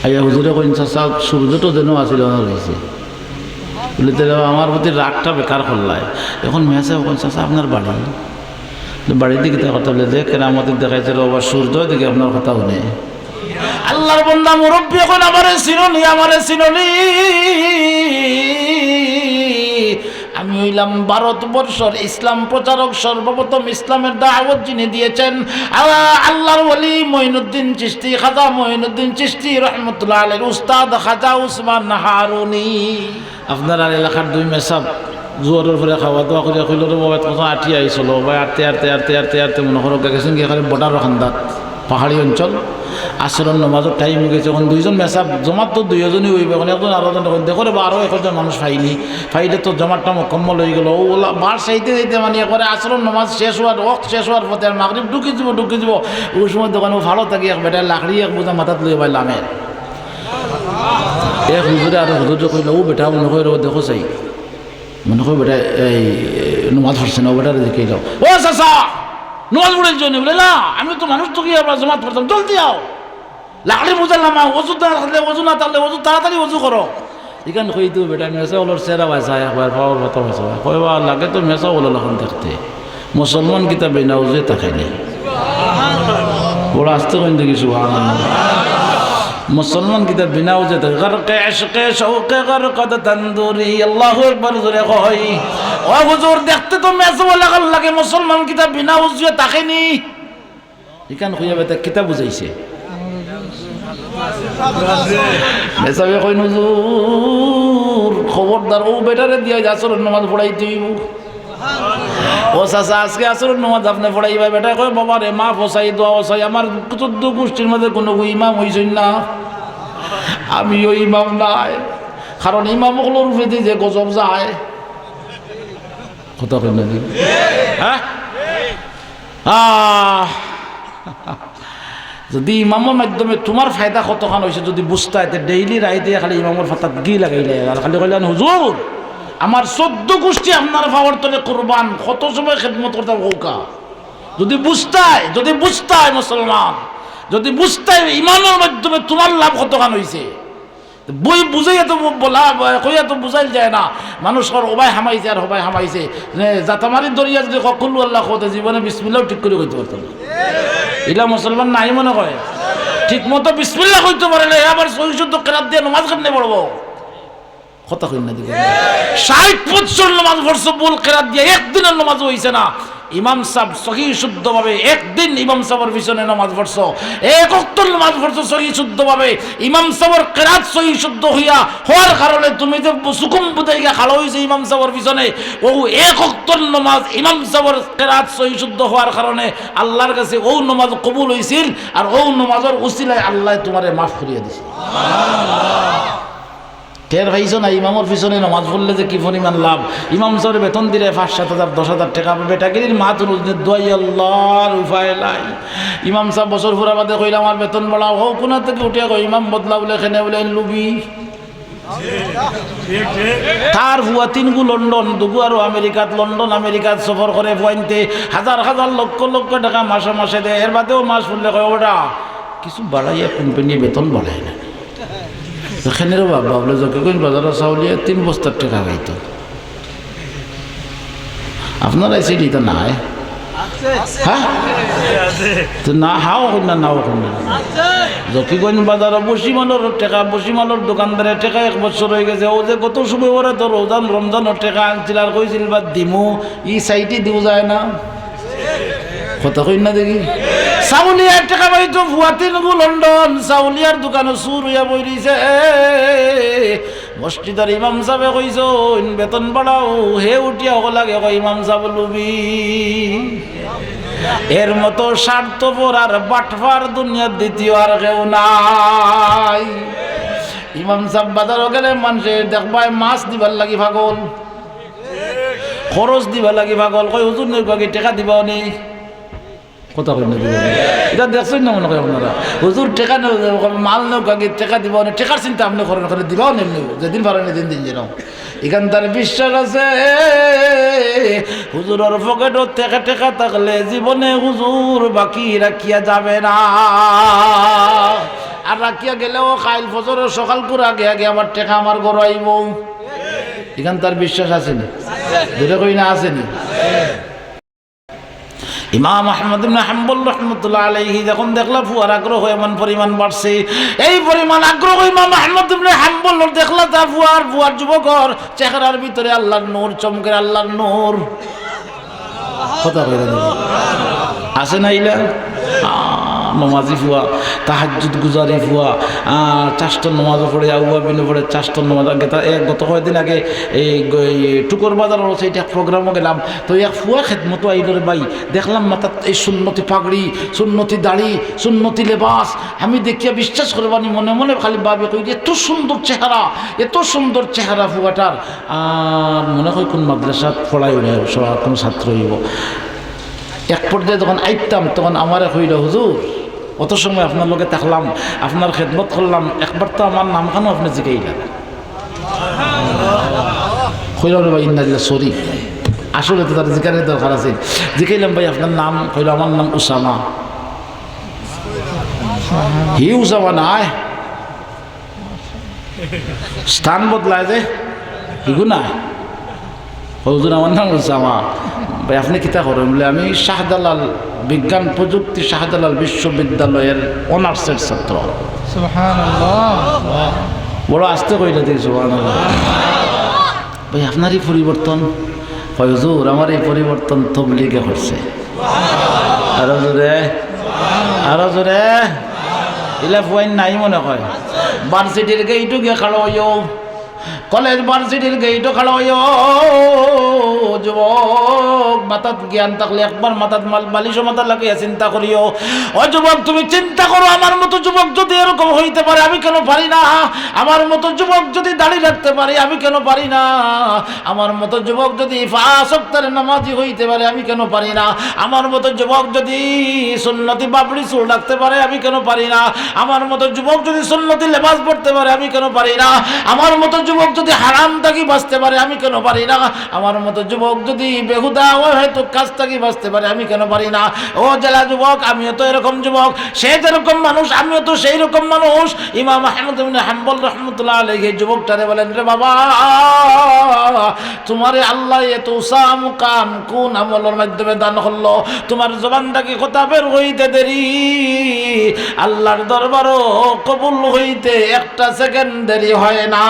আইয়া হুজুরে কইন চাচা সূর্যটা যেন আসিল রয়েছে বলে তো আমার প্রতি রাগটা বেকার করলায়। এখন মেসে কইন চাচা আপনার বাড়ি বাড়ির দিকে কথা বলে যে কেরামতের দেখাইছে আবার সূর্য দিকে আপনার কথা শুনে আল্লাহর বান্দা মুরব্বী এখন আমারে চিননি আমি হইলাম ভারতবর্ষের ইসলাম প্রচারক, সর্বপ্রথম ইসলামের দাওয়াত যিনি দিয়েছেন আল্লাহর ওলি মঈনুদ্দিন চিশতি, খাজা মঈনুদ্দিন চিশতি রহমতুল্লাহ আলাইহি উস্তাদ খাজা উসমান হারুনি। আপনার আর এলাকার দুই মেসাব জোয়ারের পরে খাওয়া দাওয়া করে কইল রে বাবা কথা আটি আইছিল বা আটতে মনে করো গেছেন কি এখানে বর্ডার খান্দাত পাহাড়ি অঞ্চল আসরের নামাজের টাইম গেছে। এখন দুইজন মেসাব জমাত তো দুইজনই হইবে, এখন একজন আরো জন দেখো রে আরো একজন মানুষ ফাইলে তো জমাতটা মোকাম্মল হয়ে গেল। ওলা বার চাইতে মানে একবারে আসরের নামাজ শেষ হওয়ার পথে আর মাগরিব ঢুকে যাব ওই সময় দোকানে ভালো থাকি এক বেটা লাকড়ি এক বোঝা মাথাত লই পাই লামের এক হুজুরে আর হুজুরে কইল ও বেটা মনে করে দেখো চাই মনে করি বেটা এই নামাজ পড়ছে না, বেটারে দেখে যাও ও চাচা নামাজ পড়ের জন্য বলে না আমি তো মানুষ তো কি আমরা জমাত পড়তাম জলদি আও লাকড়ি বুঝালাম ওজু থাকলে ওজু না থাকলে ওজু তাড়াতাড়ি ওজু করো এখানে কই তো বেটা মেসা ওলোর চেরা পাইছা একবার পাওয়ার কথা পাইছা কইবা লাগে তো মেসা ওলো এখন দেখতে মুসলমান কিতাবে না ওজে তাকাইনি বড় আসতে কইন দেখি সুবহানাল্লাহ মুসলমান কিতাব বিনা ওজে থাকে গরকে ইশকে শৌকে গরকদ তন্দুরি আল্লাহু আকবার জোরে কই ও হুজুর দেখতে তো মেসা লাগাল লাগে মুসলমান কিতাব বিনা ওজে তাকাইনি এখানে কইয়া বেটা কিতাব বুঝাইছে মেসাবে কই হুজুর খবরদার ও বেটারে দিয়া আসরের নামাজ পড়াইতে হইব ও চাচা আজকে আসরের নামাজ আপনি পড়াইবা বেটা কই বাবা রে মা ফসাই দোয়া ফসাই আমার 14 গোষ্ঠীর মধ্যে কোনো ইমাম হইছেন না আমি ওই ইমাম নাই কারণ ইমাম হলো রূপে যে গজব যায় কথা কই না হ্যাঁ যদি ইমামের মাধ্যমে তোমার ফায়দা কতখান হয়েছে যদি বুঝতে হয় ডেইলি রায় দিয়ে খালি ইমামের ফাতাত গি লাগাইলে আর খালি কইলেন হুজুর আমার 14 গোষ্ঠী আপনার পাওয়ার তলে কোরবান কত সময় খেদমত করতে হৌকা যদি বুঝতে হয় মুসলমান যদি বুঝতে হয় ইমানের মাধ্যমে তোমার লাভ কতখান হয়েছে বই বুঝাইয়া তো বলা কইয়া তো বুঝাইল যায় না মানুষের হবাই হামাইছে আর হবাই হামাইছে জাতামারি দরিয়া যদি কখলু আল্লাহ কতে জীবনে বিসমিল্লাহ ঠিক করে কইতে পারতাম এটা মুসলমান নাই মনে করে ঠিক মতো বিসমিল্লাহ কইতে পারে না আবার সহিশুদ্ধ কেরাত দিয়ে নামাজ কেমনে পড়বো কথা কই না দিকে 60 বছর নামাজ পড়ছো বল কেরাত দিয়ে একদিনের নামাজ হইছে না ইমাম সাহেব সহিহ শুদ্ধভাবে একদিন ইমাম সাহেবের পিছনে নামাজ পড়ছো এক ওয়াক্ত নামাজ পড়ছো সহিহ শুদ্ধভাবে ইমাম সাহেবের কেরাত সহিহ শুদ্ধ হওয়ার কারণে তুমি যে সুকুম বুদাইগা খালো হইছে ইমাম সাহেবের পিছনে ও এক ওয়াক্ত নামাজ ইমাম সাহেবের কেরাত সহিহ শুদ্ধ হওয়ার কারণে আল্লাহর কাছে ও নামাজ কবুল হইছিল আর ও নামাজের উসিলায় আল্লাহ তোমারে মাফ করিয়া দিছে সুবহানাল্লাহ টের পাইছো না ইমামের পিছনে নামাজ পড়লে যে কি পরিমাণ লাভ ইমাম সাহেবের বেতন দিলে 5-7,000 10,000 টাকা বেটাগিরির মাতুল দোয়াই আল্লাহর উপায় নাই ইমাম সাহেব বছর পুরা বাদে কইলা আমার বেতন বাড়াও হোক কোনা থেকে উঠে কই ইমাম বদলা বলে খেনে বলে লুবি তার ভুয়া 3 গু লন্ডন 2 গু আরো লন্ডন আমেরিকাত সফর করে পয়েন্টে হাজার লক্ষ টাকা মাসে মাসে দেয় এর বাদেও মাস পড়লে কয় ওটা কিছু বাড়াইয়া কোম্পানি বেতন বাড়ায় না এখানেরও ভাবলো যখন বাজারে চাউলিয়া 3 বস্তার টাকা খাইতো আপনারা এসে তো নাই হ্যাঁ তো না হাও না নাও যখন বাজারে বসিমালোর দোকানদারের টাকা 1 বছর হয়ে গেছে ও যে কত সময় ওরা তো রমজানের টাকা আনছিল আর কইছিল বা দিমু ই সাইটে দিও যায় না কথা কই না দেখি চাউলিয়ার টাকা পাইতো ভুয়া 3 গু লন্ডন চাউলিয়ার দোকানে চুর হইয়া বই দিছে মসজিদের ইমাম সাহেবে কইছো বেতন বাড়াও হে উঠিয়া লাগে ইমাম সাহেব লুবি এর মতো স্বার্থপর আর বাটফার দুনিয়ার দ্বিতীয় আর কেউ নাই ইমাম সাহেব বাজারও গেলে মানুষে দেখবাই মাছ দিবার লাগি পাগল খরচ দিবার লাগি পাগল কই হুজুর নই টাকা দিবাও নেই কথা কই না দিব এটা দেখছেন না মনে করেন আপনারা হুজুর টেকা মাল নেও আগে টেকা দিব না টেকার চিন্তা আপনি করেন ওখানে দিবাও নেমনি যেদিন পারেন দিন দিন যেন এখান তার বিশ্বাস আছে হুজুরের পকেটও টেকা টেকা থাকলে জীবনে হুজুর বাকি রাখিয়া যাবে না আর রাখিয়া গেলেও খাইল ফজর সকাল করে আগে আগে আমার টেকা আমার ঘর আইব এখান তার বিশ্বাস আসেনি যেটা কই না আসেনি ইমাম আহমদ ইবনে হাম্বল রাহমাতুল্লাহ আলাইহি যখন দেখলা ফুয়ার আগ্রহ এমন পরিমাণ বাড়ছে এই পরিমাণ আগ্রহ ইমাম আহমদ ইবনে হাম্বল দেখলা তা ফুয়ার যুবকর চেহারার ভিতরে আল্লাহর নূর চমকে আল্লাহর নূর কথা কইরা দেব আছে না ইলা নমাজি ফুয়া তাহাজ্জুদ গুজারি ফুয়া চারটার নমাজ পড়ে আউয়া বিনে পড়ে চারটার নমাজ আগে গত কয়েকদিন আগে এই টুকর বাজার সেইটা প্রোগ্রামও গেলাম তো এক ফুয়া খেদমতো আইলরে বাই দেখলাম মাথা এই সুন্নতি পাগড়ি সুন্নতি দাড়ি সুন্নতি লেবাস আমি দেখিয়া বিশ্বাস করবানি মনে মনে খালি ভাবে কই এত সুন্দর চেহারা ফুয়াটার আর মনে হয় কোন মাদ্রাসা পড়াই কোন ছাত্র হইব এক পর্যায়ে যখন আইতাম তখন আমার হইল হুজুর অত সময় আপনার লোকে থাকলাম আপনার খেদমত করলাম একবার তো আমার নামখানো আপনি জিগাইলেন কইলাম ভাই ইন্নালিল্লাহ সরি আসলে তো তার জিজ্ঞানের দরকার আছে জিগাইলাম ভাই আপনার নাম কইল আমার নাম উসামা হি উসামা নাই স্থান বদলায় যে হিগু নাই হুজুর আমার নাম উসামা ভাই আপনি কিতা করেন বলে আমি শাহজালাল বিজ্ঞান প্রযুক্তি শাহজালাল বিশ্ববিদ্যালয়ের অনার্সের ছাত্র সুবহানাল্লাহ বড় আস্তে কইলে দেখি সুবহানাল্লাহ ভাই আপনারই পরিবর্তন হুজুর আমার এই পরিবর্তন তবলিগে করছে আরো জোরে ইলা ফুয়াইন নাই মনে হয় ভার্সিটির গেইটু গিয়ে খাড়ো হইও কলেজ ভার্সিটির গেইটও খাড়ো হইও যুবক মাথাত জ্ঞান থাকলে একবার মাথাত বালিশও মাথা লাগিয়ে চিন্তা করিও ও যুবক তুমি চিন্তা করো আমার মতো যুবক যদি এরকম হইতে পারে আমি কেন পারি না আমার মতো যুবক যদি দাড়ি রাখতে পারে আমি কেন পারি না আমার মতো যুবক যদি 5 ওয়াক্তের নামাজি হইতে পারে আমি কেন পারি না আমার মতো যুবক যদি সুন্নতি বাবড়ি চুল রাখতে পারে আমি কেন পারি না আমার মতো যুবক যদি সুন্নতি লেবাস পড়তে পারে আমি কেন পারি না আমার মতো যুবক যদি হারাম থাকি বাঁচতে পারে আমি কেন পারি না আমার মতো যুবক যদি বেহুদা হয়তো কাজ থাকি বাঁচতে পারে আমি কেন পারি না ও জেলা যুবক আমিও তো এরকম যুবক সে যেরকম মানুষ আমিও তো সেই রকম মানুষ ইমাম আহমদ ইবনে হাম্বল রাহমাতুল্লাহ আলাইহি যুবকটারে বলেন রে বাবা তোমারে আল্লাহ এত উসাম কাম কোন আমলের মাধ্যমে দান করলো তোমার জবানটাকে কথা বের হইতে দেরি আল্লাহর দরবারও কবুল হইতে একটা সেকেন্ড দেরি হয় না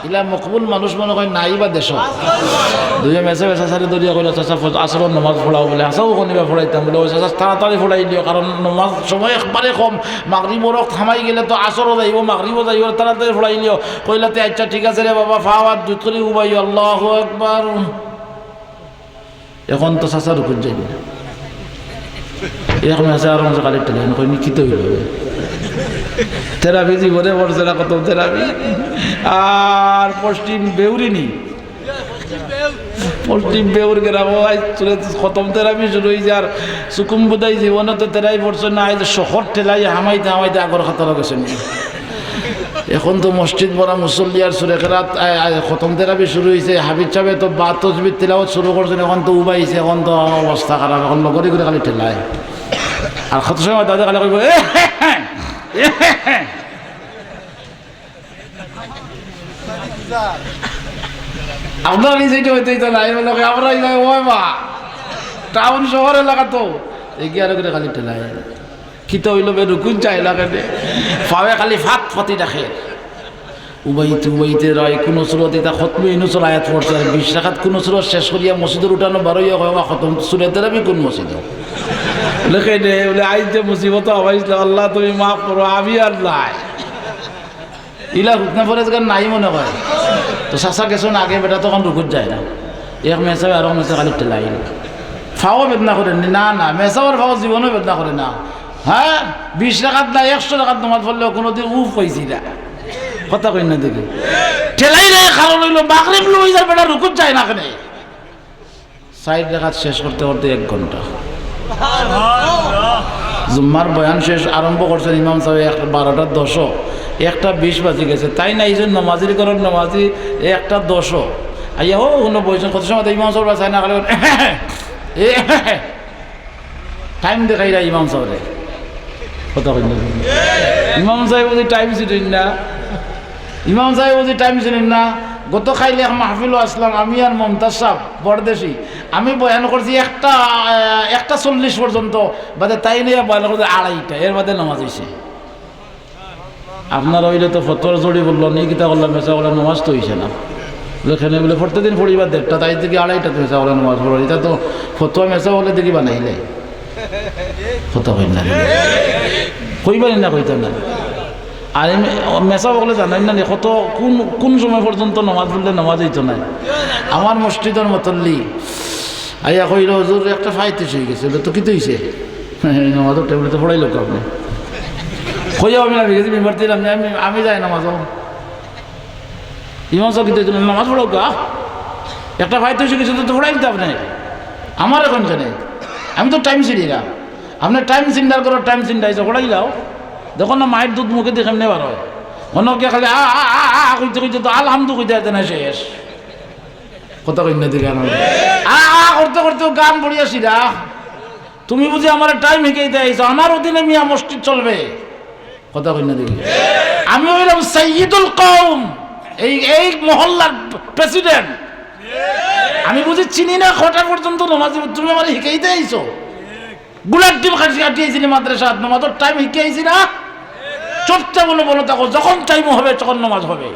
ইলা মকবুল মানুষ মনে হয় নাই বা দেশ দুই মেসে বেসা সারি দরিয়া কইলা চাচা আসরের নামাজ পড়াও বলে আসাও কোনিবা পড়াইতাম বলে ওই চাচা তাড়াতাড়ি পড়াই দিও কারণ নামাজ সময় একবারে কম মাগরিবর থামাই গেলে তো আসরও যাইব মাগরিবও যাইব তাড়াতাড়ি পড়াই লিও কইলাতে আচ্ছা ঠিক আছে রে বাবা ফাওয়াত দুই করে উবাই আল্লাহু আকবার এখন তো চাচা রুকুত যাই না এখন আছে আর মজা কালেক্ট লাইন কই নিকিত হইল থেরাপি জীবনে পড়ছে না কত থেরাপি আর পশ্চিম বেউর গ্রাম খতম থেরাপি শুরু হয়ে যার সুকুম বোধাই জীবনে তো তেরাই পড়ছে না এই যে শহর ঠেলাই হামাইতে আগর খাতার গেছেন এখন তো মসজিদ বড়া মুসল্লি আর সুরেখেরাত খতম থেরাপি শুরু হয়েছে হাবিব সাহেব তো বা তসবির তেলাওয়াত শুরু করছেন এখন তো উবাইছে এখন তো অবস্থা খারাপ এখন লগরি করে খালি ঠেলায় আর কত সময় দাদা খালি কইব আপনার নিজেই হইতেই তো নাই আমরা ওই মা টাউন শহর এলাকা তো এগিয়ে আরো করে খালি ঠেলায় কিতো হইল বে রুকুন চাই এলাকাতে ফাওয়ে খালি ফাতি রাখে উবাইতে রয় কোনো সুরত এটা খতমে ইনুসুর আয়াত পড়ছে আর 20 রাকাত কোনো সুরত শেষ করিয়া মসজিদের উঠানো বারোইয়া হয় খতম সুরেতের আমি কোন মসজিদ লেখে দে বলে আইজ যে মুসিবত হবাইছিল আল্লাহ তুমি মাফ করো আমি আর নাই ইলা হুকনা ফরেজ গান নাই মনে হয় তো চাচা গেছো না আগে বেটা তখন রুকুত যায় না এক মেসা আর মেসা খালি টেলাই ফাও বেদনা করে না না মেসাওয়ার ফাও জীবনও বেদনা করে না হ্যাঁ 20 রাকাত না 100 রাকাত নামাজ পড়লেও কোনোদিন উফ হয়েছি না কথা কই না দেখি ঠেলাই রে কারণ হইল মাগরিব লই যার বেটা রুকুত যায় না কেন সাইড রাখাত শেষ করতে করতে 1 ঘন্টা। জুম্মার বয়ান শেষ আরম্ভ করছেন ইমাম সাহেব 12:10, 1:20 বাজে গেছে। তাই না এই জন্য নমাজির করেন নমাজি 1:10 আইয়া ও কোনো বলছেন কত সময় ইমাম সাহেব চাই না খালি টাইম দেখাইরা ইমাম সাহেব কথা কই না। ইমাম সাহেব যদি টাইম ছিলেন না, ইমাম সাহেব যদি টাইম ছিলেন না। গত খাইলে মাহফিল আসলাম আমি আর মমতাজ সাহেব বরদেশি, আমি বয়ান করছি 1:40 পর্যন্ত, বাদে তাই নিয়ে বয়ান করছি 2:30, এর বাদে নামাজ হয়েছে। আপনার হইলে তো ফতোয়ার জড়ি বললো নি কিতা করলাম মেসা বলে নামাজ তো হয়েছে না এখানে বলে প্রত্যেকদিন পড়িবার 1:30, তাই থেকে 2:30 মেসা বলে নামাজ পড়ো। এটা তো ফতোয়া মেসা বলে দেখি বানাইলে ফতোয়া কই না কইবানি না কইতে না। আর মেসা বলে জানেন না কত কোন সময় পর্যন্ত নামাজ পড়লে নামাজ হইতো না। আমার মসজিদের মতল্লি আইয়া কইল হুজুর একটা ফাইতে হয়ে গেছে, তো কি তো হয়েছে নামাজের টেবিলে তো পড়াইল আপনি কইয়া আমি না গেছি মেম্বার দিলাম আমি যাই নামাজ ইমাম সাহেব কিন্তু নামাজ পড়ো গা একটা ফাইতে হয়ে গেছে তো পড়াই দিতে আপনি আমার এখন জানে আমি তো টাইম চিনি না। আপনার টাইম চিন্তার করো টাইম চিন্তাইছে পড়াই যাও দেখো না মায়ের দুধ মুখে দেখে এমনি বার হয় অন্যকে খালি কইতে কইতে তো আলহামদু কইতে না শেষ কথা কই না দিকে করতে করতে গান পড়িয়াছি না। তুমি বুঝি আমার টাইম হিকেই দিয়েছো, আমার অধীনে মিয়া মসজিদ চলবে কথা কই না দিকে। আমি হইলাম সাইয়্যিদুল কওম, এই মহল্লার প্রেসিডেন্ট। আমি বুঝি চিনি না কটা পর্যন্ত নামাজ তুমি আমার হিকেই দিয়েছো। গুলার ডিম কাটিয়েছি মাদ্রাসা নামাজের টাইম হিকেছি না। চুপচাপ বলো থাকো, যখন টাইম হবে তখন নামাজ হবে।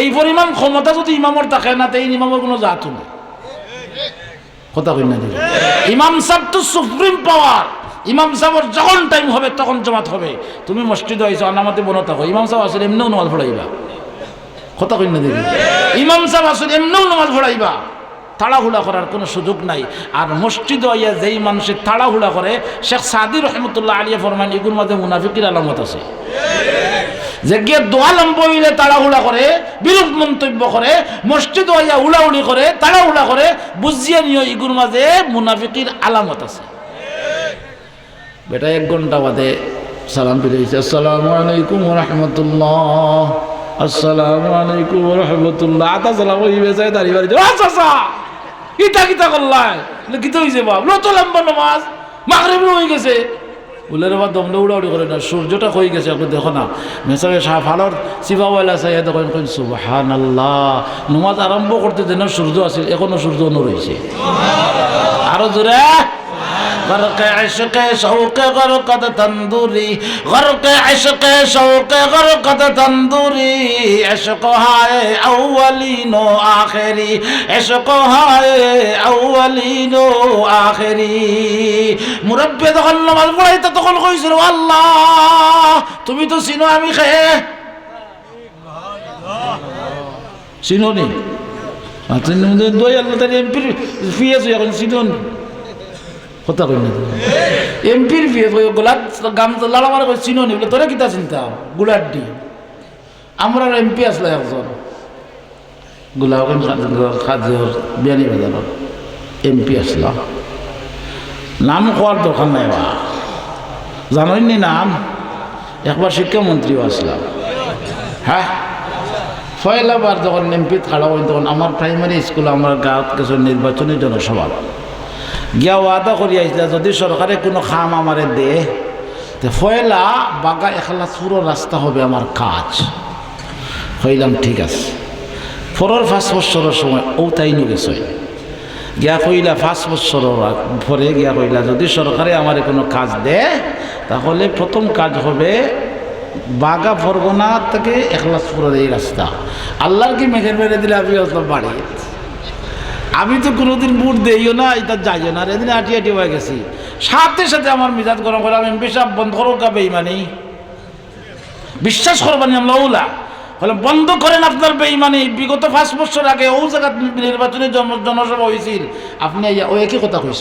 এই পরিমাণ ক্ষমতা যদি ইমামর থাকে না, তাই ইমামের কোনো জাত নেই কথা কই না। ইমাম সাহেব তো সুপ্রিম পাওয়ার। ইমাম সাহেবের যখন টাইম হবে তখন জমাত হবে। তুমি মসজিদে হয়েছো আনামাতে বনো থাকো, ইমাম সাহেব আসলে এমনিও নামাজ পড়াইবা কথা কই না দেখি। ইমাম সাহেব আসলে এমনিও নামাজ পড়াইবা, তাড়াহুড়া করার কোনো সুযোগ নাই। আর মসজিদ হইয়া যেই মানুষের তাড়াহুড়া করে, শেখ সাদি রহমতুল্লাহ আলিয়া ফরমান এগুলোর মধ্যে মুনাফিকের আলামত আছে। যে গিয়ে দোয়া লম্ব হইলে তাড়াহুড়া করে, বিরূপ মন্তব্য করে, মসজিদ হইয়া উড়াউড়ি করে, তাড়াহুড়া করে, বুঝিয়ে নিও এগুলোর মাঝে মুনাফিকের আলামত আছে। বেটা 1 ঘন্টা বাদে সালাম ফিরেছে, আসসালামু আলাইকুম রহমতুল্লাহ, আসসালামু আলাইকুম রহমতুল্লাহ। আতা সালাম হইবে যায় দাঁড়িয়ে বাড়ি আচ্ছা ইটা কিতা করলাই কিতা হয়েছে বাপ লো তো লম্বা নামাজ মাগরিব হয়ে গেছে বলে রে বা দমলে উড়াউড়ি করে না, সূর্যটা হয়ে গেছে আপনি দেখো না। মেসাবে ফালর চিবাওয়ালা চাইয়া দেখেন কইন সুবহানাল্লাহ। নামাজ আরম্ভ করতে যেন সূর্য আছে, এখনো সূর্য রয়েছে। আরো জোরে غرق عشق شوق غرقت تندوری غرق عشق شوق غرقت تندوری عشق ہے اولین و آخری عشق ہے اولین و آخری مربی তখন নামাজ পড়াইতে তখন কইছিল আল্লাহ তুমি তো চিনো আমি খেয়ে চিনো নি আচ্ছা দই আল্লাহ তার এমপি ফিয়েছ এখন চিনো নি কথা কই না। এমপির গোলাপ গামছা লালা মারা করে চিনো নি বলে তোরা কিতা চিন্তা গুলার ডি আমরা এমপি আসলে একজন গোলাপগঞ্জ খাদ্যর বিয়ানি বাজার এমপি আসলাম। নাম হওয়ার দরকার নাই বা জানোই নি নাম। একবার শিক্ষামন্ত্রীও আসলাম। হ্যাঁ পয়লাবার যখন এমপি খাড়া হই তখন আমার প্রাইমারি স্কুলে আমার গাঁৱত কিছু নির্বাচনী জনসভা গিয়া ওয়াদা করি আইসলা যদি সরকারে কোনো খাম আমারে দে তো পয়লা বাগা একলা পুরো রাস্তা হবে আমার কাজ। কইলাম ঠিক আছে। পরের 5 বছরের সময় ও তাই নিয়ে গেছে গিয়া কইলা 5 বছরের পরে গিয়া কইলা যদি সরকারে আমারে কোনো কাজ দে তাহলে প্রথম কাজ হবে বাগা ফরগনা থেকে একলাসপুরের এই রাস্তা। আল্লাহর কি মেঘের মেরে দিলে আমি অত বাড়ি আমি তো কোনোদিন বুট দেইও না এটা যাইও না। এদিন আটি আটি হয়ে গেছি, সাথে সাথে আমার মিজাজ গরম করে আমি পেশাব বন্ধ করো কা বেঈমানি বিশ্বাস করবানি আমরা ওলা বলে বন্ধ করেন আপনার বেঈমানি। বিগত 5 বছর আগে ও জায়গা নির্বাচনী জনসভা হয়েছিল, আপনি ও একই কথা কইস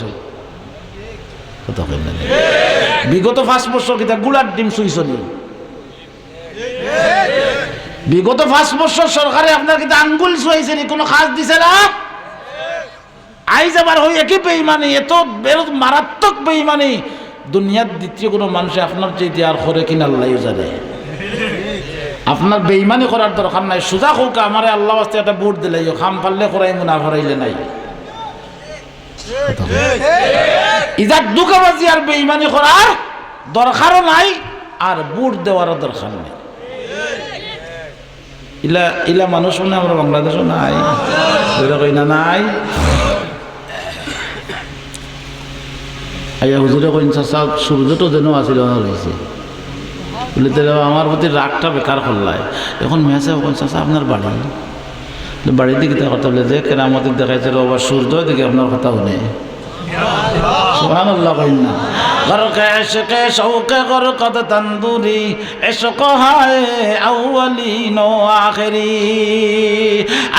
কথা কই না। বিগত 5 বছর কিতা গুলার ডিম শুইছনি। বিগত 5 বছর সরকারে আপনার কিতা আঙ্গুল শুয়েছেন, কোনো কাজ দিছে না আইজ আবার হই একই বেঈমানি, এত মারাত্মক বেঈমানি দুনিয়ার দ্বিতীয় কোনো মানুষে আপনার চাইতে আর করে কিনা আল্লাহ জানে। আপনার বেঈমানি করার দরকার নাই, সোজা হোক আমারে আল্লাহ বাস্তে একটা বুট দিলে খাম পারলে করাই না করাইলে নাই। ইজাত দুঃখবাজি আর বেঈমানি করার দরকারও নাই, আর বুট দেওয়ারও দরকার নেই। ইলা ইলা মানুষ মনে আমরা বাংলাদেশও নাই, কই না নাই। আইয়া হুজুরে কইন চাচা সূর্যটো যেন আছিল রয়েছে বলে, তাহলে আমার প্রতি রাগটা বেকার করলাই। এখন মেসে কইন চাচা আপনার বাড়ি, বাড়ির দিকে কথা বলে যে কেরামতের দেখাইছিল আবার সূর্য দিকে আপনার কথা শুনে। সুবহানাল্লাহ কইন না। গরকে এশকে শৌকে গরকত তন্দুরি এশক হায় আউয়ালিন ও আখিরি।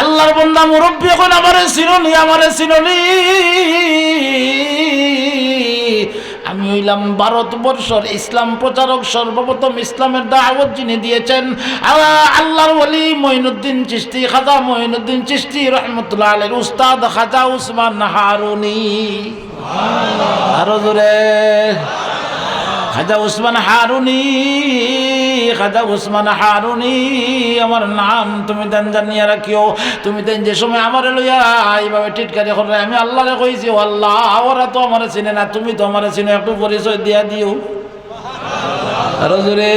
আল্লাহর বান্দা মুরব্বি এখন আমারে চিননি, আমারে চিননি। আমি হইলাম ভারতবর্ষের ইসলাম প্রচারক, সর্বপ্রথম ইসলামের দাওয়াত যিনি দিয়েছেন আল্লাহর ওলি মঈনুদ্দিন চিশতি, খাজা মঈনুদ্দিন চিশতি রহমতুল্লাহ আলাইহির উস্তাদ খাজা উসমান হারুনি। আরো জোরে, খাজা উসমান হারুনি, খাজা উসমান হারুনি আমার নাম তুমি দেন জানিয়া রাখিও। তুমি দেন যে সময় আমার লইয়া এইভাবে টিটকারি করে, আমি আল্লাহরে কইছি ও আল্লাহ ওরা তো আমার চিনে না, তুমি তো আমার চিনো, একটু পরিচয় দিয়া দিও। আরো জোরে।